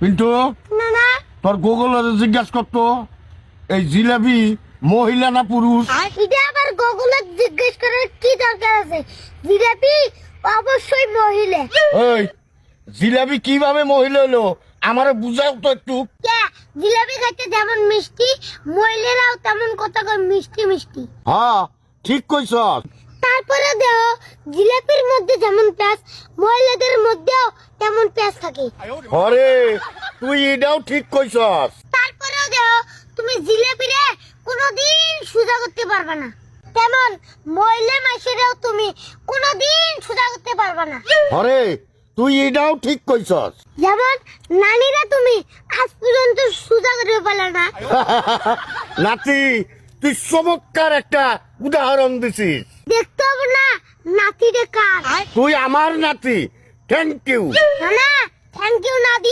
পিন্টু না না তোর গুগলের জিজ্ঞাসা করতো এই জিলাপি মহিলা না পুরুষ? এটা আবার গুগলে জিজ্ঞেস করার কি দরকার আছে? জিলাপি অবশ্যই মহিলা। এই জিলাপি কিভাবে মহিলা হলো আমারে বুঝাও তো একটু। কে জিলাপি খাইতে যেমন মিষ্টি, মহিলারাও তেমন কথা কয় মিষ্টি মিষ্টি। হ্যাঁ ঠিক কইছস। তারপরে দেও জিলাপির মধ্যে যেমন প্যাঁচ, মহিলাদের মধ্যেও তেমন প্যাঁচ থাকে। আরে তুই এটাও ঠিক কইছস। তারপরেও দেও তুমি জিলাপিরে কোনোদিন সোজা করতে পারবে না, তেমন মহিলা মাসেরাও তুমি কোনোদিন সোজা করতে পারবে না। আরে তুই এটাও ঠিক কইছস। যেমন নানীরা তুমি আজ পর্যন্ত সোজা করে পারলে না। নাতি তুই চমৎকার একটা উদাহরণ দিছিস। দেখতে হবে না নাতিরে কার। তুই আমার নাতি, থ্যাংক ইউ। না না, থ্যাংক ইউ না দিয়ে